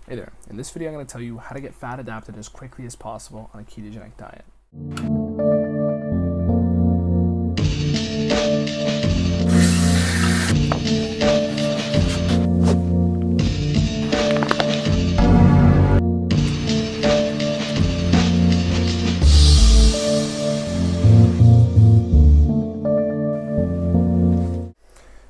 Hey there, in this video I'm going to tell you how to get fat adapted as quickly as possible on a ketogenic diet.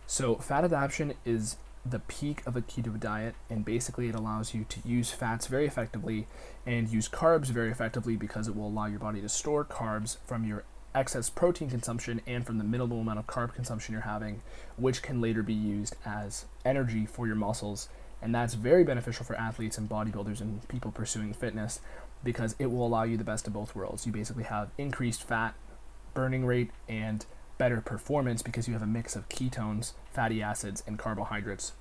So fat adaption is the peak of a keto diet, and basically it allows you to use fats very effectively and use carbs very effectively because it will allow your body to store carbs from your excess protein consumption and from the minimal amount of carb consumption you're having, which can later be used as energy for your muscles. And that's very beneficial for athletes and bodybuilders and people pursuing fitness because it will allow you the best of both worlds. You basically have increased fat burning rate and better performance because you have a mix of ketones, fatty acids, and carbohydrates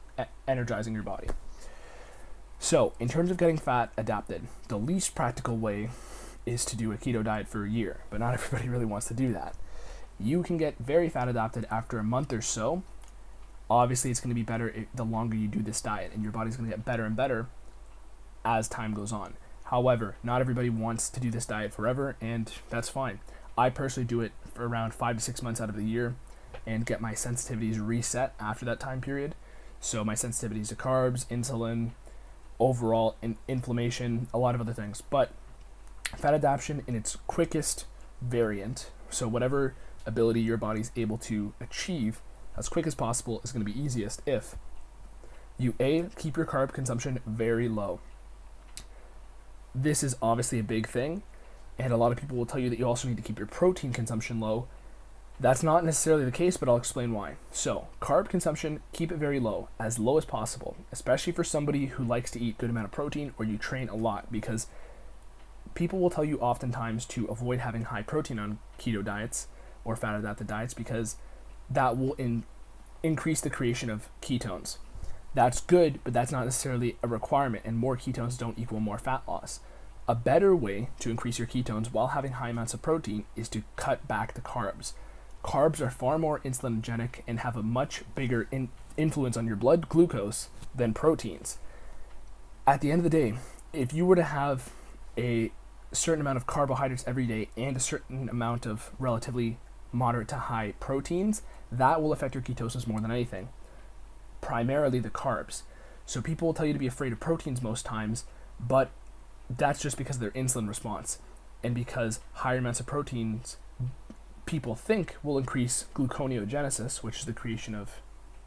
energizing your body. So in terms of getting fat adapted, the least practical way is to do a keto diet for a year, but not everybody really wants to do that. You can get very fat adapted after a month or so. Obviously it's going to be better the longer you do this diet, and your body's going to get better and better as time goes on. However, not everybody wants to do this diet forever, and that's fine. I personally do it for around 5 to 6 months out of the year and get my sensitivities reset after that time period. So my sensitivities to carbs, insulin, overall inflammation, a lot of other things. But fat adaptation in its quickest variant, so whatever ability your body's able to achieve as quick as possible, is going to be easiest if you keep your carb consumption very low. This is obviously a big thing. And a lot of people will tell you that you also need to keep your protein consumption low. That's not necessarily the case, but I'll explain why. So, carb consumption, keep it very low as possible, especially for somebody who likes to eat good amount of protein or you train a lot, because people will tell you oftentimes to avoid having high protein on keto diets or fat adapted diets because that will increase the creation of ketones. That's good, but that's not necessarily a requirement, and more ketones don't equal more fat loss. A better way to increase your ketones while having high amounts of protein is to cut back the carbs. Carbs are far more insulinogenic and have a much bigger influence on your blood glucose than proteins. At the end of the day, if you were to have a certain amount of carbohydrates every day and a certain amount of relatively moderate to high proteins, that will affect your ketosis more than anything. Primarily the carbs. So people will tell you to be afraid of proteins most times, but that's just because of their insulin response, and because higher amounts of proteins people think will increase gluconeogenesis, which is the creation of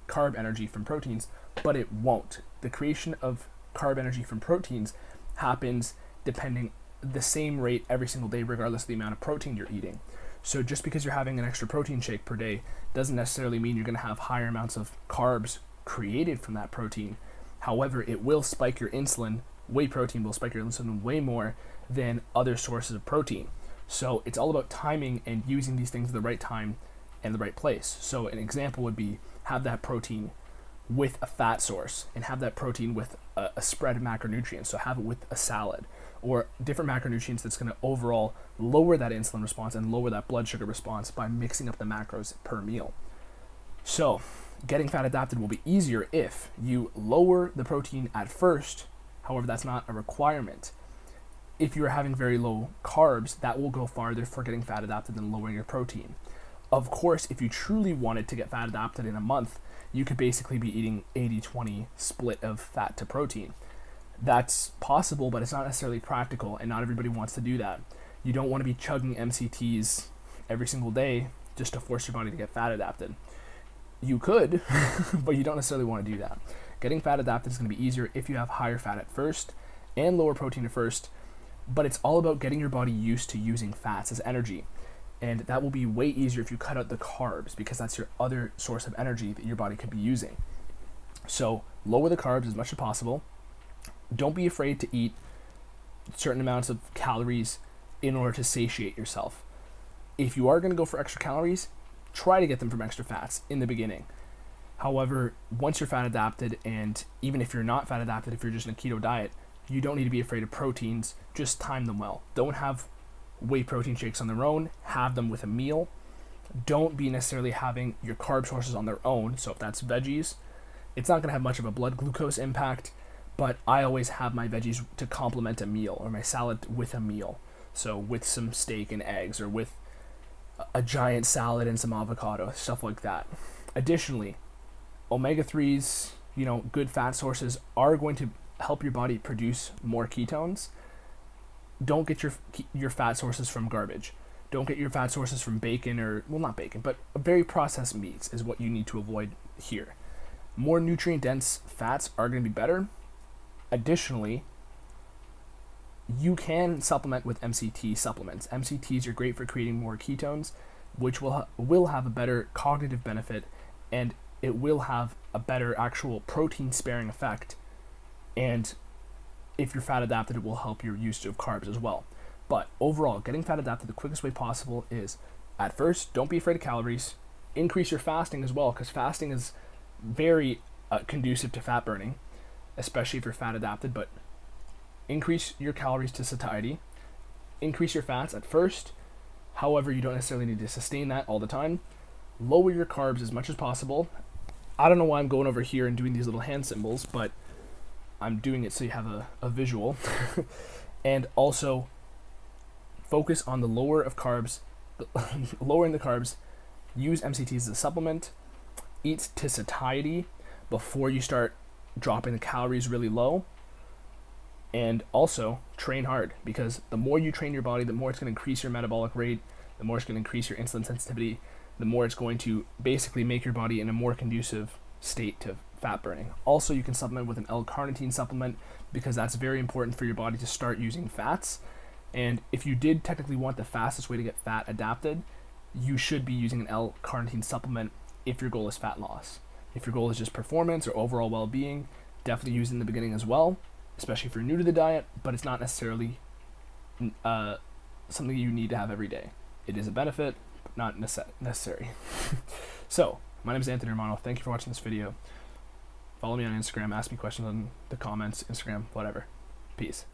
carb energy from proteins, but it won't. The creation of carb energy from proteins happens depending the same rate every single day, regardless of the amount of protein you're eating. So just because you're having an extra protein shake per day doesn't necessarily mean you're going to have higher amounts of carbs created from that protein. However, it will spike your insulin. Whey protein will spike your insulin way more than other sources of protein. So it's all about timing and using these things at the right time and the right place. So an example would be have that protein with a fat source and have that protein with a spread of macronutrients. So have it with a salad or different macronutrients that's going to overall lower that insulin response and lower that blood sugar response by mixing up the macros per meal. So getting fat adapted will be easier if you lower the protein at first. However, that's not a requirement. If you're having very low carbs, that will go farther for getting fat adapted than lowering your protein. Of course, if you truly wanted to get fat adapted in a month, you could basically be eating 80-20 split of fat to protein. That's possible, but it's not necessarily practical, and not everybody wants to do that. You don't want to be chugging MCTs every single day just to force your body to get fat adapted. You could, but you don't necessarily want to do that. Getting fat adapted is going to be easier if you have higher fat at first and lower protein at first, but it's all about getting your body used to using fats as energy. And that will be way easier if you cut out the carbs, because that's your other source of energy that your body could be using. So lower the carbs as much as possible. Don't be afraid to eat certain amounts of calories in order to satiate yourself. If you are going to go for extra calories, try to get them from extra fats in the beginning. However, once you're fat adapted, and even if you're not fat adapted, if you're just in a keto diet, you don't need to be afraid of proteins. Just time them well. Don't have whey protein shakes on their own. Have them with a meal. Don't be necessarily having your carb sources on their own. So if that's veggies, it's not going to have much of a blood glucose impact, but I always have my veggies to complement a meal, or my salad with a meal. So with some steak and eggs, or with a giant salad and some avocado, stuff like that. Additionally, omega-3s, good fat sources are going to help your body produce more ketones. Don't get your fat sources from garbage. Don't get your fat sources from bacon, or, well, not bacon, but very processed meats is what you need to avoid here. More nutrient-dense fats are going to be better. Additionally, you can supplement with MCT supplements. MCTs are great for creating more ketones, which will have a better cognitive benefit, and it will have a better actual protein sparing effect. And if you're fat adapted, it will help your use of carbs as well. But overall, getting fat adapted the quickest way possible is, at first, don't be afraid of calories. Increase your fasting as well, because fasting is very conducive to fat burning, especially if you're fat adapted. But increase your calories to satiety. Increase your fats at first. However, you don't necessarily need to sustain that all the time. Lower your carbs as much as possible. I don't know why I'm going over here and doing these little hand symbols, but I'm doing it so you have a visual. And also focus on the lowering the carbs. Use MCTs as a supplement. Eat to satiety before you start dropping the calories really low. And also train hard, because the more you train your body, the more it's going to increase your metabolic rate, the more it's going to increase your insulin sensitivity, the more it's going to basically make your body in a more conducive state to fat burning. Also, you can supplement with an L-carnitine supplement, because that's very important for your body to start using fats. And if you did technically want the fastest way to get fat adapted, you should be using an L-carnitine supplement if your goal is fat loss. If your goal is just performance or overall well-being, definitely use it in the beginning as well, especially if you're new to the diet, but it's not necessarily something you need to have every day. It is a benefit, but not necessary. So, my name is Anthony Romano. Thank you for watching this video. Follow me on Instagram. Ask me questions on the comments, Instagram, whatever. Peace.